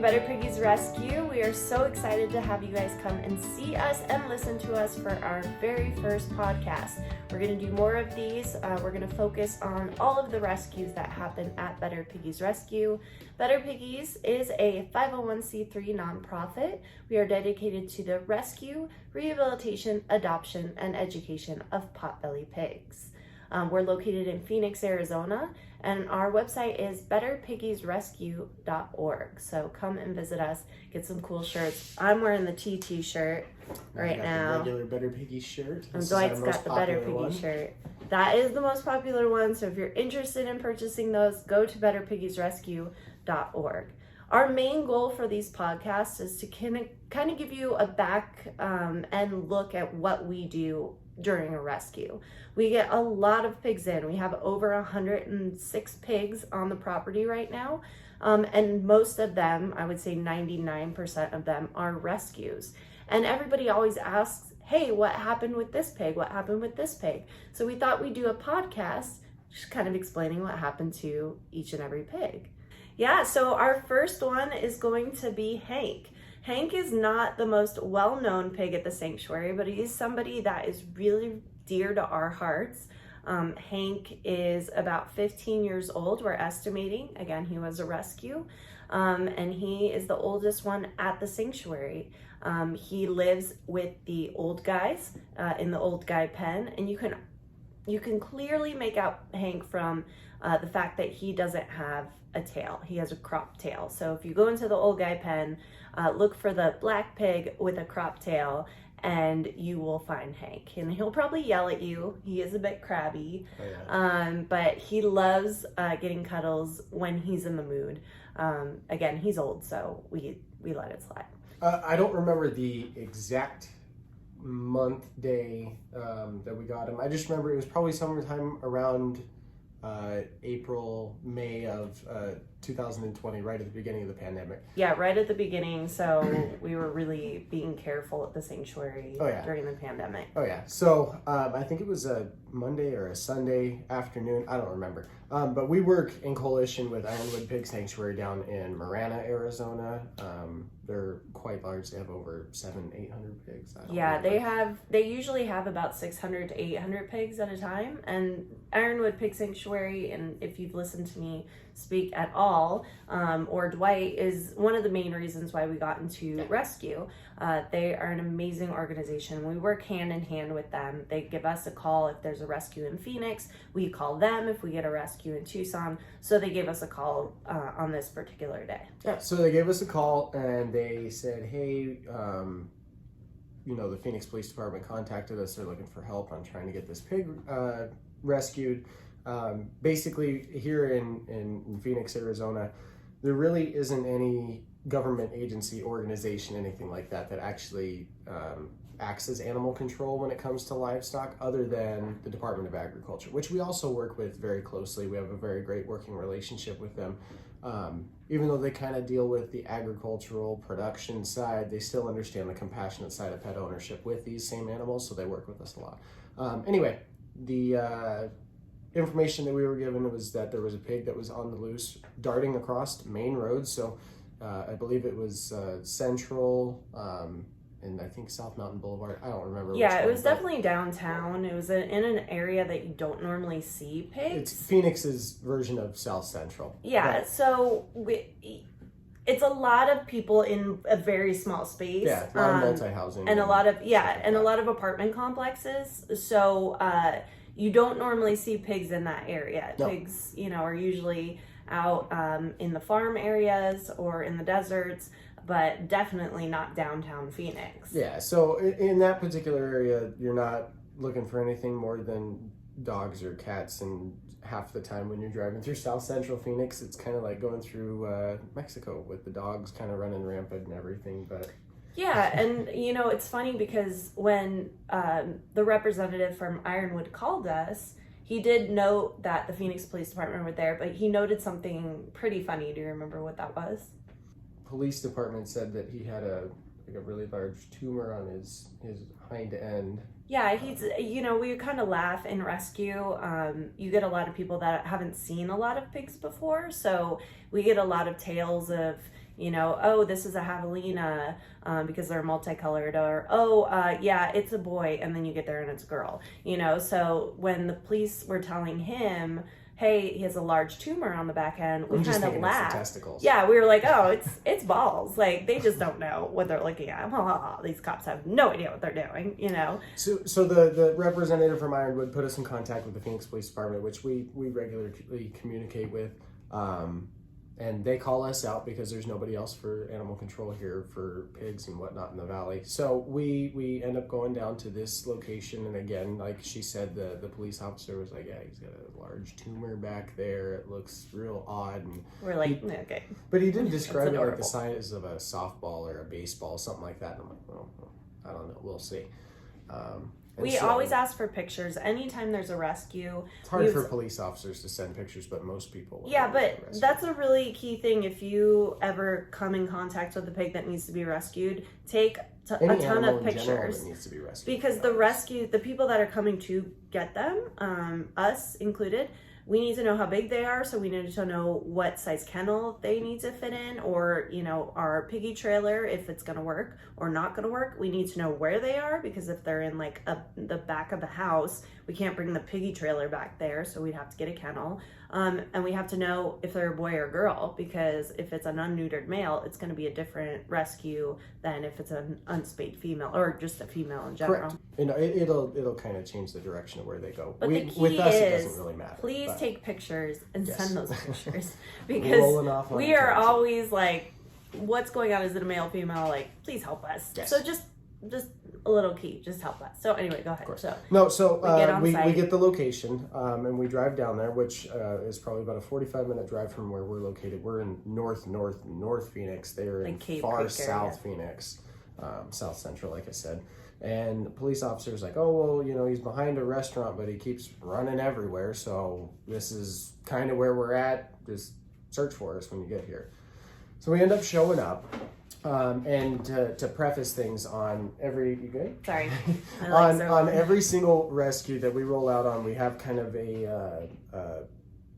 Better Piggies Rescue. We are so excited to have you guys come and see us and listen to us for our very first podcast. We're going to do more of these. We're going to focus on all of the rescues that happen at Better Piggies Rescue. Better Piggies is a 501c3 nonprofit. We are dedicated to the rescue, rehabilitation, adoption, and education of potbelly pigs. We're located in Phoenix, Arizona, and our website is betterpiggiesrescue.org. So come and visit us, get some cool shirts. I'm wearing the TT shirt right now. The regular Better Piggies shirt. And Dwight's got the Better Piggies shirt. That is the most popular one. So if you're interested in purchasing those, go to betterpiggiesrescue.org. Our main goal for these podcasts is to kind of give you a back and look at what we do during a rescue. We get a lot of pigs in. We have over 106 pigs on the property right now. And most of them, I would say 99% of them, are rescues. And everybody always asks, hey, what happened with this pig? What happened with this pig? So we thought we'd do a podcast just kind of explaining what happened to each and every pig. Yeah, so our first one is going to be Hank. Hank is not the most well-known pig at the sanctuary, but he is somebody that is really dear to our hearts. Hank is about 15 years old, we're estimating. Again, he was a rescue, and he is the oldest one at the sanctuary. He lives with the old guys in the old guy pen, and you can clearly make out Hank from the fact that he doesn't have a tail. He has a cropped tail. So if you go into the old guy pen, look for the black pig with a cropped tail, and you will find Hank. And he'll probably yell at you. He is a bit crabby, but he loves getting cuddles when he's in the mood. Again, he's old, so we let it slide. I don't remember the exact month, day that we got him. I just remember it was probably summertime around April, May of 2020, right at the beginning of the pandemic. Yeah, right at the beginning. So we were really being careful at the sanctuary during the pandemic. Oh yeah. So I think it was a Monday or a Sunday afternoon. I don't remember. But we work in coalition with Ironwood Pig Sanctuary down in Marana, Arizona. They're quite large. They have over 700-800 pigs. They usually have about 600 to 800 pigs at a time. And Ironwood Pig Sanctuary, and if you've listened to me speak at all, or Dwight, is one of the main reasons why we got into rescue. They are an amazing organization. We work hand in hand with them. They give us a call if there's a rescue in Phoenix. We call them if we get a rescue in Tucson. So they gave us a call on this particular day. Yeah, so they gave us a call and they said, hey, the Phoenix Police Department contacted us. They're looking for help on trying to get this pig rescued. Basically, here in Phoenix, Arizona, there really isn't any government agency, organization, anything like that actually acts as animal control when it comes to livestock, other than the Department of Agriculture, which we also work with very closely. We have a very great working relationship with them. Even though they kind of deal with the agricultural production side, they still understand the compassionate side of pet ownership with these same animals, so they work with us a lot. Anyway, the information that we were given was that there was a pig that was on the loose darting across main roads. So I believe it was Central and I think South Mountain Boulevard. I don't remember. Yeah, it was definitely downtown. It was in an area that you don't normally see pigs. It's Phoenix's version of South Central. Yeah, right. So it's a lot of people in a very small space. Yeah, a lot of multi-housing. And a lot of, a lot of apartment complexes. So you don't normally see pigs in that area. No. Pigs, are usually out in the farm areas or in the deserts, but definitely not downtown Phoenix. Yeah, so in that particular area, you're not looking for anything more than dogs or cats, and half the time when you're driving through South Central Phoenix, it's kind of like going through Mexico with the dogs kind of running rampant and everything, but... Yeah, and it's funny because when the representative from Ironwood called us, he did note that the Phoenix Police Department were there, but he noted something pretty funny. Do you remember what that was? Police department said that he had a really large tumor on his hind end. Yeah, he's, we kind of laugh in rescue. You get a lot of people that haven't seen a lot of pigs before, so we get a lot of tales of, oh, this is a javelina because they're multicolored, or yeah, it's a boy, and then you get there and it's a girl. So when the police were telling him, hey, he has a large tumor on the back end, we kind of laughed. Testicles. Yeah, we were like, oh, it's balls. Like, they just don't know what they're looking at. These cops have no idea what they're doing, So the representative from Ironwood put us in contact with the Phoenix Police Department, which we regularly communicate with. And they call us out because there's nobody else for animal control here for pigs and whatnot in the valley. So we end up going down to this location, and again, like she said, the police officer was like, yeah, he's got a large tumor back there. It looks real odd. And we're like, okay. But he did describe it like the size of a softball or a baseball, something like that. And I'm like, well, I don't know. We'll see. We always ask for pictures anytime there's a rescue. It's hard for police officers to send pictures, but most people will. Yeah, but that's a really key thing. If you ever come in contact with a pig that needs to be rescued, take a ton of pictures. That needs to be rescued, because the people that are coming to get them, us included, we need to know how big they are, so we need to know what size kennel they need to fit in, or, our piggy trailer, if it's going to work or not going to work. We need to know where they are, because if they're in like the back of the house, we can't bring the piggy trailer back there, so we'd have to get a kennel. And we have to know if they're a boy or girl, because if it's an unneutered male, it's going to be a different rescue than if it's an unspayed female, or just a female in general. Correct. It'll kind of change the direction of where they go. But the key with us, is, it doesn't really matter. Please take pictures and send those pictures, because we are always like, what's going on? Is it a male, female? Like, please help us. Yes. So just a little key, just help us. So anyway, go ahead. We get the location, and we drive down there, which is probably about a 45-minute drive from where we're located. We're in North Phoenix. They're in far South Phoenix, South Central, like I said. And the police officer's like, oh, well, he's behind a restaurant, but he keeps running everywhere. So this is kind of where we're at. Just search for us when you get here. So we end up showing up. And to preface things, on every on every single rescue that we roll out on, we have kind of a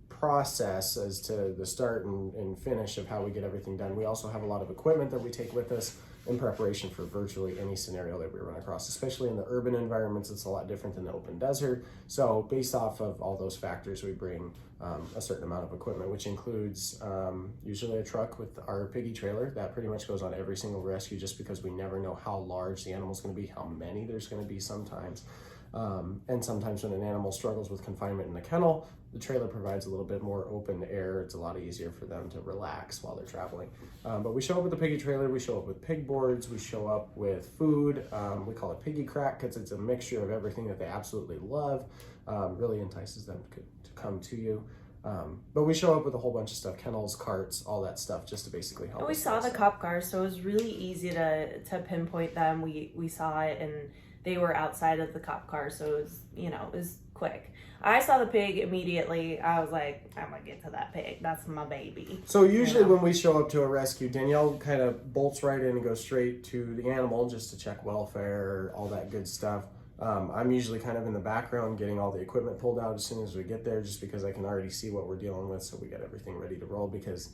process as to the start and finish of how we get everything done. We also have a lot of equipment that we take with us in preparation for virtually any scenario that we run across, especially in the urban environments. It's a lot different than the open desert. So based off of all those factors, we bring a certain amount of equipment, which includes usually a truck with our piggy trailer. That pretty much goes on every single rescue, just because we never know how large the animal's going to be, how many there's going to be sometimes. And sometimes when an animal struggles with confinement in the kennel, the trailer provides a little bit more open air. It's a lot easier for them to relax while they're traveling. But we show up with the piggy trailer, we show up with pig boards, we show up with food. We call it piggy crack because it's a mixture of everything that they absolutely love. Really entices them to come to you. But we show up with a whole bunch of stuff, kennels, carts, all that stuff, just to basically help. We saw the cop cars, so it was really easy to pinpoint them. We saw it, and they were outside of the cop car, so it was, it was quick. I saw the pig immediately. I was like, I'm gonna get to that pig. That's my baby. So usually when we show up to a rescue, Danielle kind of bolts right in and goes straight to the animal just to check welfare, all that good stuff. I'm usually kind of in the background getting all the equipment pulled out as soon as we get there, just because I can already see what we're dealing with, so we got everything ready to roll. Because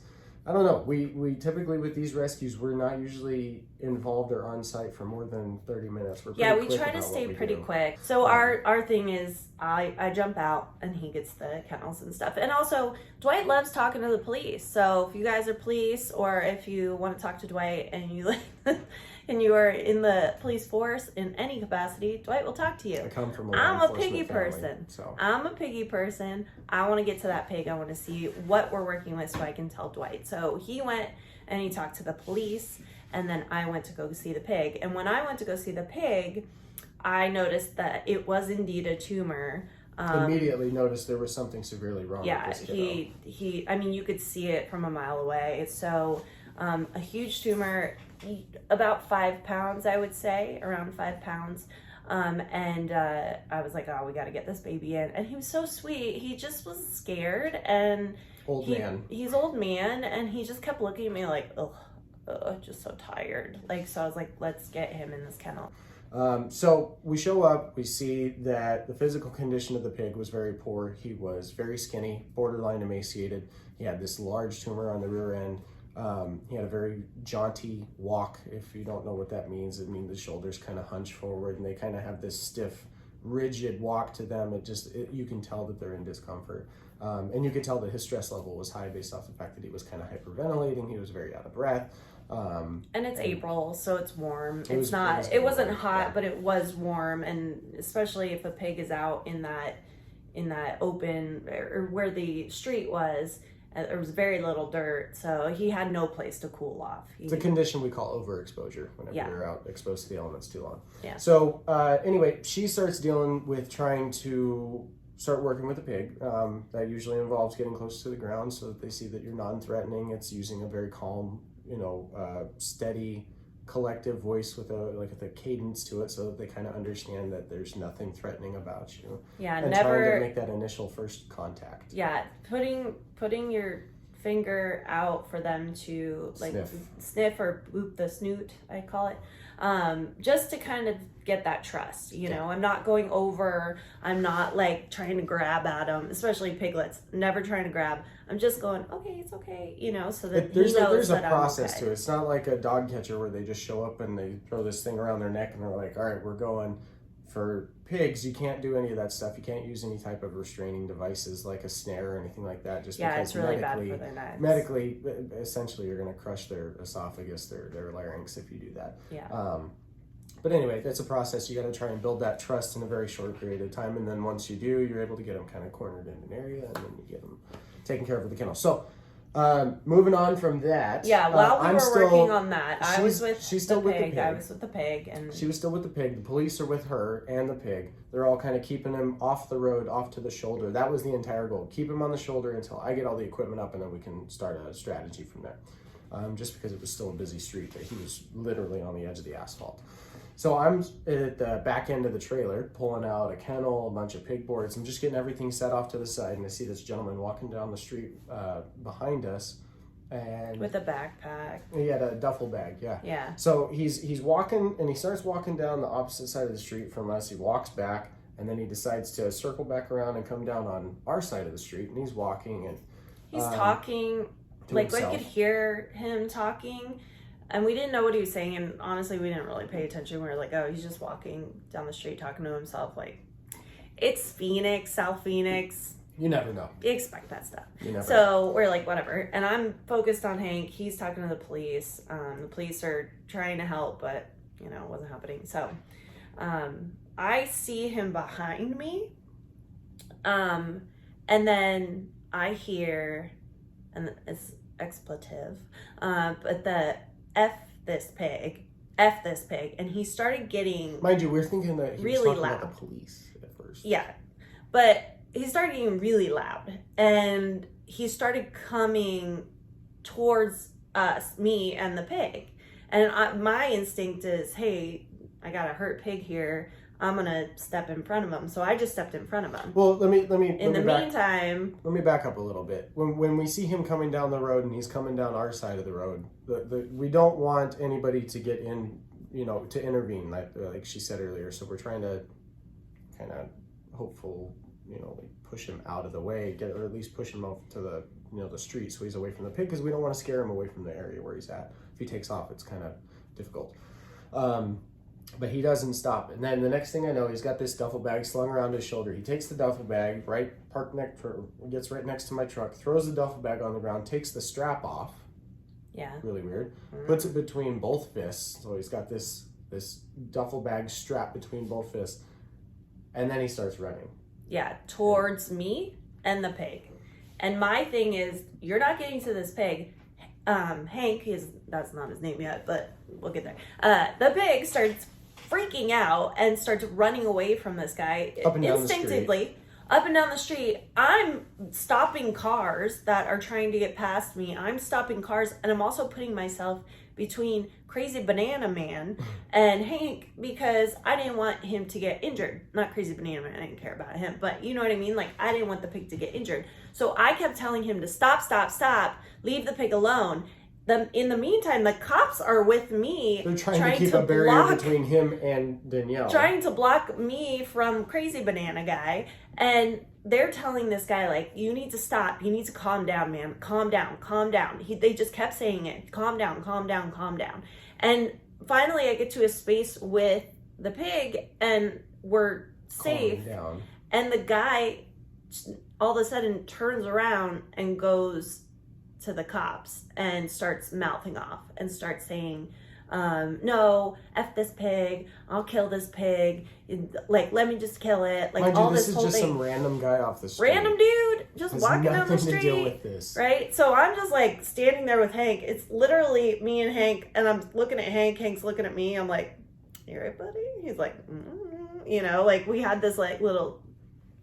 I don't know, we typically with these rescues, we're not usually involved or on site for more than 30 minutes. We try to stay pretty quick. So our thing is, I jump out and he gets the kennels and stuff. And also, Dwight loves talking to the police. So if you guys are police, or if you want to talk to Dwight and you and you are in the police force in any capacity, Dwight will talk to you. I come from I'm a piggy person. I'm a piggy person. I want to get to that pig. I want to see what we're working with so I can tell Dwight. So he went and he talked to the police, and then I went to go see the pig. And when I went to go see the pig, I noticed that it was indeed a tumor. Immediately noticed there was something severely wrong with this kiddo. I mean, you could see it from a mile away. So a huge tumor, about 5 pounds, I would say, around 5 pounds. And I was like, oh, we got to get this baby in. And he was so sweet. He just was scared, and he's old man, and he just kept looking at me like, just so tired. So I was like, let's get him in this kennel. So we show up, we see that the physical condition of the pig was very poor. He was very skinny, borderline emaciated. He had this large tumor on the rear end. He had a very jaunty walk. If you don't know what that means, it means the shoulders kind of hunch forward and they kind of have this stiff, rigid walk to them. You can tell that they're in discomfort. And you could tell that his stress level was high based off the fact that he was kind of hyperventilating. He was very out of breath. And it's April, so it's warm. It wasn't hot, yeah. but it was warm. And especially if a pig is out in that open, or where the street was, there was very little dirt, so he had no place to cool off. It's a condition we call overexposure whenever Yeah. you're out exposed to the elements too long. Yeah. So anyway, she starts dealing with trying to start working with the pig. That usually involves getting close to the ground so that they see that you're non-threatening. It's using a very calm, steady, collective voice with a cadence to it, so that they kind of understand that there's nothing threatening about you. Yeah, and never trying to make that initial first contact. Yeah, putting your finger out for them to sniff or boop the snoot, I call it, just to kind of get that trust. I'm not going over. I'm not like trying to grab at them, especially piglets. Never trying to grab. I'm just going, okay, it's okay, so that there's he knows a that process I'm okay. to it. It's not like a dog catcher where they just show up and they throw this thing around their neck and they're like, all right, we're going. For pigs, you can't do any of that stuff. You can't use any type of restraining devices like a snare or anything like that. Just because it's really bad for their necks. Medically, essentially, you're going to crush their esophagus, their larynx if you do that. Yeah. But anyway, that's a process. You got to try and build that trust in a very short period of time, and then once you do, you're able to get them kind of cornered in an area, and then you get them taken care of with the kennel. So, moving on from that. Yeah, while we were working on that, I was with the pig. I was with the pig, and she was still with the pig. The police are with her and the pig. They're all kind of keeping him off the road, off to the shoulder. That was the entire goal. Keep him on the shoulder until I get all the equipment up, and then we can start a strategy from there. Just because it was still a busy street, that he was literally on the edge of the asphalt. So I'm at the back end of the trailer, pulling out a kennel, a bunch of pig boards. I'm just getting everything set off to the side, and I see this gentleman walking down the street behind us, and with a backpack. He had a duffel bag, yeah. Yeah. So he's walking, and he starts walking down the opposite side of the street from us. He walks back, and then he decides to circle back around and come down on our side of the street, and he's walking, and he's talking, like himself. I could hear him talking. And we didn't know what he was saying, and honestly, we didn't really pay attention. We were like, oh, he's just walking down the street talking to himself. Like, it's Phoenix, South Phoenix. You never know. You expect that stuff. So we're like, whatever. And I'm focused on Hank. He's talking to the police. The police are trying to help, but, it wasn't happening. So I see him behind me. And then I hear, and it's expletive, but the F this pig, and he started getting... Mind you, we're thinking that he really was talking loud. about the police at first. Yeah, but he started getting really loud, and he started coming towards us, me and the pig, and my instinct is, hey, I got a hurt pig here, I'm gonna step in front of him. So I just stepped in front of him. Well, let me. Meantime, let me back up a little bit. When we see him coming down the road and he's coming down our side of the road, we don't want anybody to get in, to intervene, like she said earlier. So we're trying to kind of hopeful, push him out of the way, or at least push him off to the the street so he's away from the pig, because we don't want to scare him away from the area where he's at. If he takes off, it's kind of difficult. But he doesn't stop. And then the next thing I know, he's got this duffel bag slung around his shoulder. He takes the duffel bag, gets right next to my truck, throws the duffel bag on the ground, takes the strap off. Yeah. Really weird. Puts it between both fists. So he's got this duffel bag strapped between both fists. And then he starts running. Yeah, towards me and the pig. And my thing is, you're not getting to this pig. Hank, that's not his name yet, but we'll get there. The pig starts freaking out and starts running away from this guy instinctively up and down the street. I'm stopping cars that are trying to get past me. I'm stopping cars, and I'm also putting myself between Crazy Banana Man and Hank, because I didn't want him to get injured. Not Crazy Banana Man, I didn't care about him, but you know what I mean? Like, I didn't want the pig to get injured. So I kept telling him to stop, leave the pig alone. in the meantime, the cops are with me. They're trying to keep a barrier between him and Danielle. Trying to block me from Crazy Banana Guy. And they're telling this guy, like, you need to stop. You need to calm down, man. Calm down. Calm down. They just kept saying it. Calm down, calm down, calm down. And finally, I get to a space with the pig, and we're safe. And the guy all of a sudden turns around and goes to the cops and starts mouthing off and starts saying, no, F this pig, I'll kill this pig, like, let me just kill it, like, all this whole thing. This is just some random guy off the street. Random dude, just walking down the street. To deal with this. Right? So I'm just, like, standing there with Hank. It's literally me and Hank, and I'm looking at Hank, Hank's looking at me, I'm like, you right, buddy? He's like, you know, like, we had this, like, little,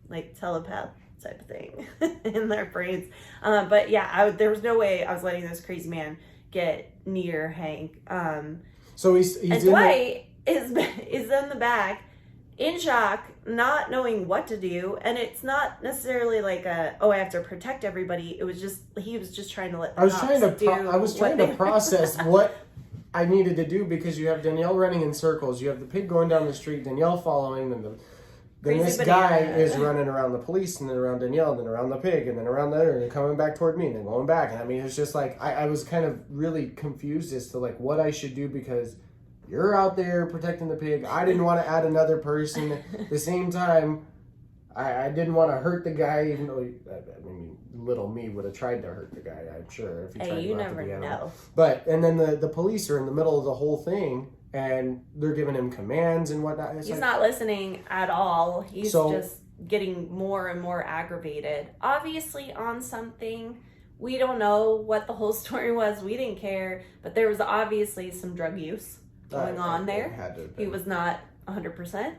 like, telepath type of thing in their brains. But yeah, there was no way I was letting this crazy man get near Hank. So he's and Dwight is in the back in shock, not knowing what to do. And it's not necessarily like I have to protect everybody. It was just, he was just trying to let the I was trying to process what I needed to do, because you have Danielle running in circles, you have the pig going down the street, Danielle following, and then this guy is running around the police, and then around Danielle, and then around the pig, and then around the other, and then coming back toward me, and then going back. And I mean, it's just like, I was kind of really confused as to like what I should do, because you're out there protecting the pig. I didn't want to add another person. At the same time, I didn't want to hurt the guy, even though, I mean, little me would have tried to hurt the guy, I'm sure. If he tried you never know. But, and then the police are in the middle of the whole thing, and they're giving him commands and whatnot. He's not listening at all. He's just getting more and more aggravated. Obviously on something. We don't know what the whole story was. We didn't care. But there was obviously some drug use going on there. He was not 100%.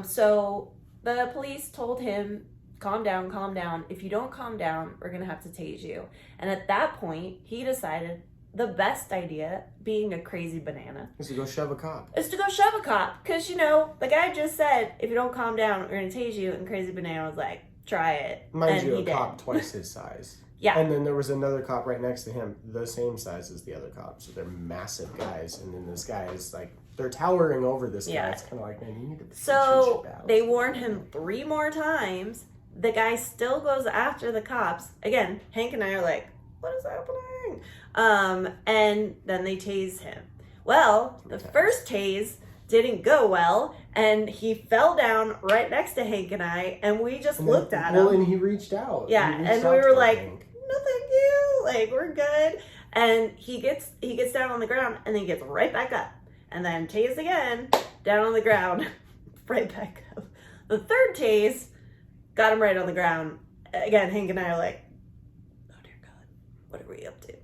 So the police told him, calm down, calm down. If you don't calm down, we're going to have to tase you. And at that point, he decided the best idea, being a crazy banana, is to go shove a cop. Because, you know, the guy just said, if you don't calm down, we're going to tase you. And Crazy Banana was like, try it. Mind you, a cop twice his size. Yeah. And then there was another cop right next to him, the same size as the other cop. So they're massive guys. And then this guy is like, they're towering over this guy. It's kind of like, man, you need to... So they warned him 3 more times. The guy still goes after the cops. Again, Hank and I are like, what is happening? And then they tase him. Well, the first tase didn't go well, and he fell down right next to Hank and I, and we just looked at him. Well, and he reached out. Yeah, and we were like, no thank you, like, we're good. And he gets down on the ground, and then he gets right back up, and then tased again, down on the ground, right back up. The third tase got him right on the ground. Again, Hank and I are like, oh dear God, what are we up to?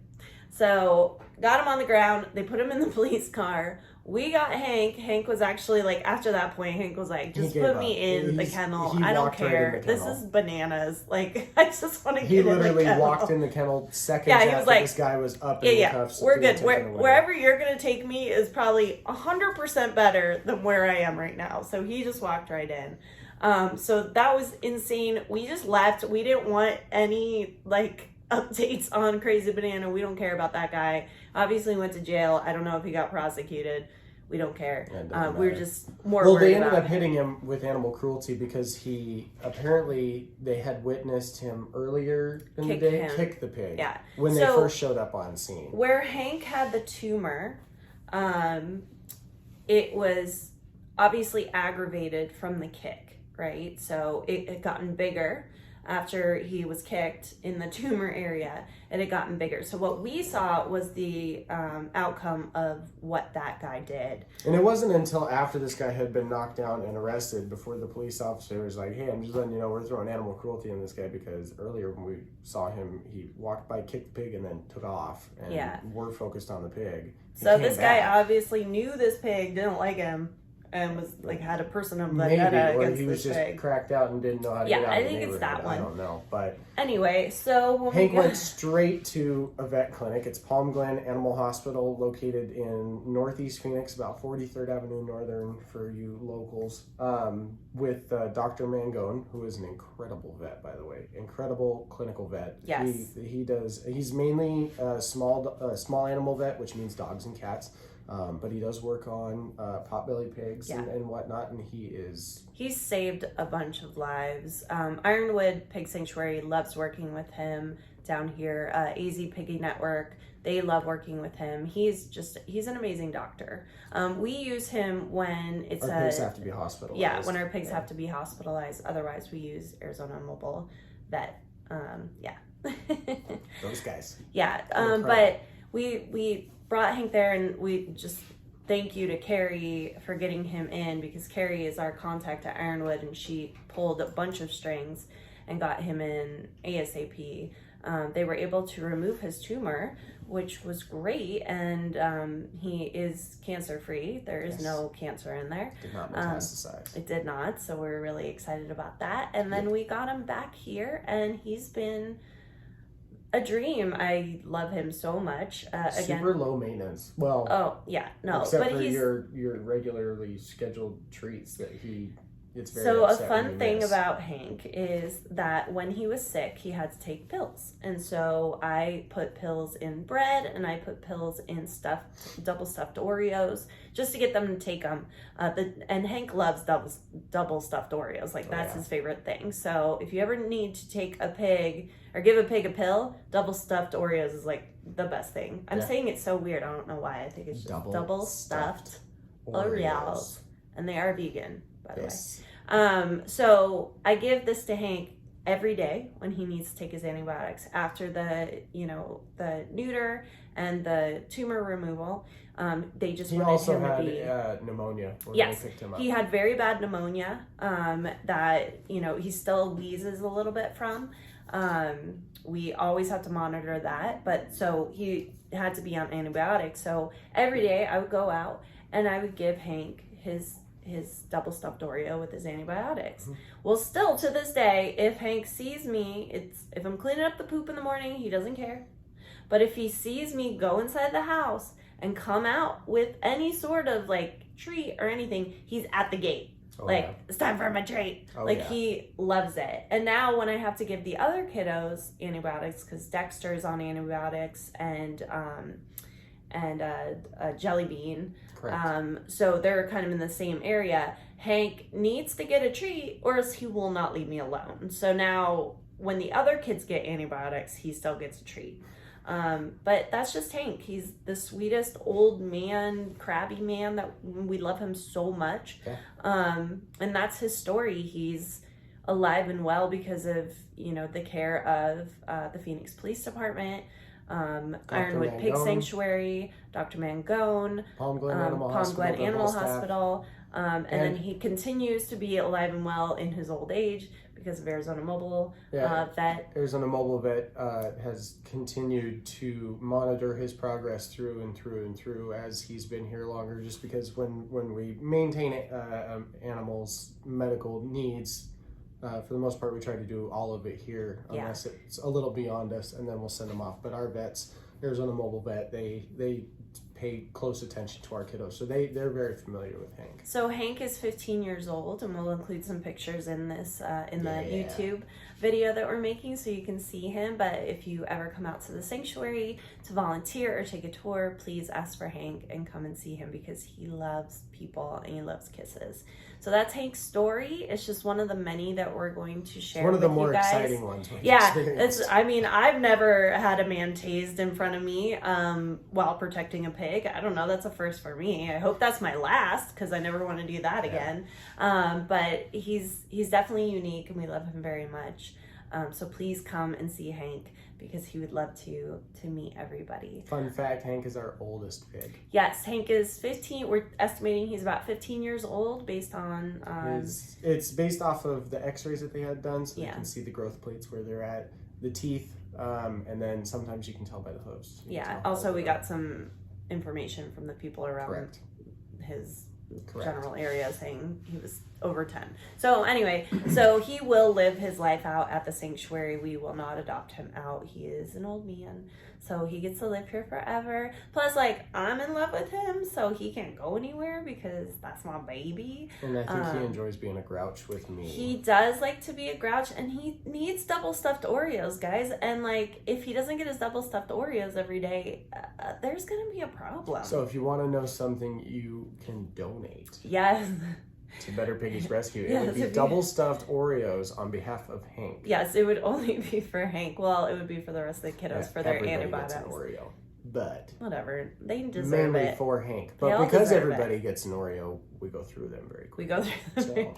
So got him on the ground. They put him in the police car. We got Hank. Hank was actually like, after that point, Hank was like, just put me in the kennel. I don't care. This is bananas. Like, I just want to get in the kennel. He literally walked in the kennel seconds after this guy was up in the cuffs. We're good. Wherever you're going to take me is probably 100% better than where I am right now. So he just walked right in. So that was insane. We just left. We didn't want any, like, updates on Crazy Banana. We don't care about that guy. Obviously went to jail. I don't know if he got prosecuted. We don't care. We're just more worried about they ended up hitting him with animal cruelty because they had witnessed him earlier in the day kick the pig when they first showed up on scene. Where Hank had the tumor, it was obviously aggravated from the kick, right? So it had gotten bigger. After he was kicked in the tumor area, it had gotten bigger. So what we saw was the outcome of what that guy did. And it wasn't until after this guy had been knocked down and arrested before the police officer was like, hey, I'm just letting you know we're throwing animal cruelty on this guy, because earlier when we saw him, he walked by, kicked the pig, and then took off. And we're focused on the pig. So this guy obviously knew this pig, didn't like him, and was like had a person of Maybe, vendetta or against he was this just pig. cracked out and didn't know how to get out I of the think it's that neighborhood. one. I don't know, but anyway, so when Hank went straight to a vet clinic. It's Palm Glen Animal Hospital, located in Northeast Phoenix, about 43rd Avenue Northern for you locals, with Dr. Mangone, who is an incredible vet, by the way. Incredible clinical vet. Yes. He's mainly a small animal vet, which means dogs and cats. But he does work on potbelly pigs and whatnot, and he's saved a bunch of lives. Ironwood Pig Sanctuary loves working with him down here. AZ Piggy Network, they love working with him. He's an amazing doctor. We use him when our pigs have to be hospitalized. Yeah, when our pigs have to be hospitalized. Otherwise, we use Arizona Mobile Vet. Those guys. Yeah, but we brought Hank there, and we just thank you to Carrie for getting him in, because Carrie is our contact at Ironwood, and she pulled a bunch of strings and got him in ASAP. They were able to remove his tumor, which was great, and he is cancer free. There is no cancer in there. Did not metastasize. It did not, so we're really excited about that. And then we got him back here, and he's been a dream. I love him so much. Super low maintenance. Well, but except for he's your regularly scheduled treats that it's very so a upset when fun you thing miss. about Hank is that when he was sick, he had to take pills, and so I put pills in bread, and I put pills in double stuffed Oreos, just to get them to take them. And Hank loves double stuffed Oreos. Like, that's his favorite thing. So if you ever need to take a pig or give a pig a pill, double stuffed Oreos is like the best thing. I'm saying it so weird. I don't know why. I think it's just double stuffed Oreos. And they are vegan, by the way. So I give this to Hank every day when he needs to take his antibiotics after the neuter and the tumor removal. They just wanted him to be. He also had pneumonia when they picked him up. He had very bad pneumonia that he still wheezes a little bit from. We always have to monitor that, but so he had to be on antibiotics. So every day I would go out and I would give Hank his double stuffed Oreo with his antibiotics. Mm-hmm. Well, still to this day, if Hank sees me, if I'm cleaning up the poop in the morning, he doesn't care. But if he sees me go inside the house and come out with any sort of like treat or anything, he's at the gate. It's time for my treat. He loves it. And now when I have to give the other kiddos antibiotics, because Dexter's on antibiotics and Jelly Bean, so they're kind of in the same area, Hank needs to get a treat or else he will not leave me alone. So now when the other kids get antibiotics, he still gets a treat. But that's just Hank. He's the sweetest old man, crabby man that we love him so much. Yeah. And that's his story. He's alive and well because of, the care of the Phoenix Police Department, Ironwood Pig Sanctuary, Dr. Mangone, Palm Glen Animal Hospital. And then he continues to be alive and well in his old age because of Arizona Mobile Vet. Arizona Mobile Vet has continued to monitor his progress through and through and through as he's been here longer, just because when we maintain animals' medical needs, for the most part, we try to do all of it here, unless it's a little beyond us, and then we'll send them off. But our vets, Arizona Mobile Vet, they pay close attention to our kiddos, so they're very familiar with Hank. So Hank is 15 years old, and we'll include some pictures in this the YouTube video that we're making, so you can see him. But if you ever come out to the sanctuary to volunteer or take a tour, please ask for Hank and come and see him, because he loves people and he loves kisses. So that's Hank's story. It's just one of the many that we're going to share. One of the more guys. exciting ones. I've never had a man tased in front of me while protecting a pig. I don't know. That's a first for me. I hope that's my last, because I never want to do that again. But he's definitely unique, and we love him very much. So please come and see Hank, because he would love to meet everybody. Fun fact, Hank is our oldest pig. Yes, Hank is 15. We're estimating he's about 15 years old based on... It's based off of the x-rays that they had done, so you can see the growth plates where they're at, the teeth, and then sometimes you can tell by the hooves. Also we got some information from the people around his general area saying he was over 10. So anyway, so he will live his life out at the sanctuary. We will not adopt him out. He is an old man, so he gets to live here forever. Plus, like, I'm in love with him, so he can't go anywhere because that's my baby. And I think he enjoys being a grouch with me. He does like to be a grouch, and he needs double stuffed Oreos, guys. And like, if he doesn't get his double stuffed Oreos every day, there's gonna be a problem. So if you want to know something, you can donate. Yes. To Better Piggies Rescue. It Yes, would be double stuffed Oreos on behalf of Hank. Yes, it would only be for Hank. Well, it would be for the rest of the kiddos for their Everybody antibiotics. gets an Oreo, but whatever, they deserve mainly it. for Hank. They But all because deserve everybody it. gets an Oreo, we go through them very quickly. We go through them.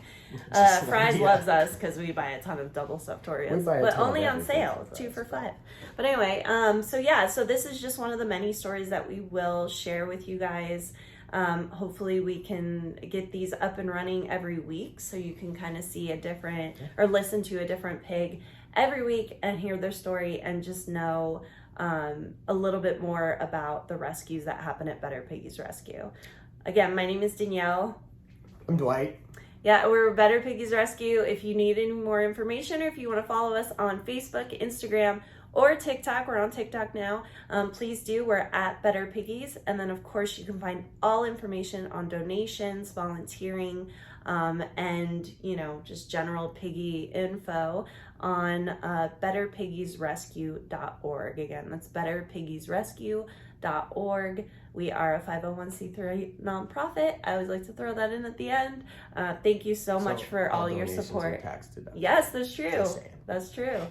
So, Fries loves us because we buy a ton of double stuffed Oreos, We buy a but ton of only on everything sale, for 2 Fries, for but- $5. But anyway, so this is just one of the many stories that we will share with you guys. Hopefully we can get these up and running every week so you can kind of see a different or listen to a different pig every week and hear their story and just know a little bit more about the rescues that happen at Better Piggies Rescue. Again, my name is Danielle. I'm Dwight. Yeah, we're Better Piggies Rescue. If you need any more information or if you want to follow us on Facebook, Instagram, or TikTok, we're on TikTok now, please do. We're at Better Piggies. And then, of course, you can find all information on donations, volunteering, and, just general piggy info on betterpiggiesrescue.org. Again, that's betterpiggiesrescue.org. We are a 501c3 nonprofit. I always like to throw that in at the end. Thank you so much for all your donations support. are tax deductible. Yes, that's true. Just saying. That's true.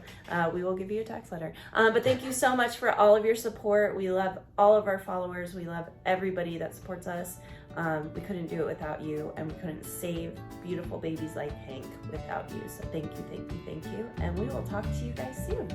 We will give you a tax letter. But thank you so much for all of your support. We love all of our followers. We love everybody that supports us. We couldn't do it without you, and we couldn't save beautiful babies like Hank without you. So thank you, thank you, thank you. And we will talk to you guys soon.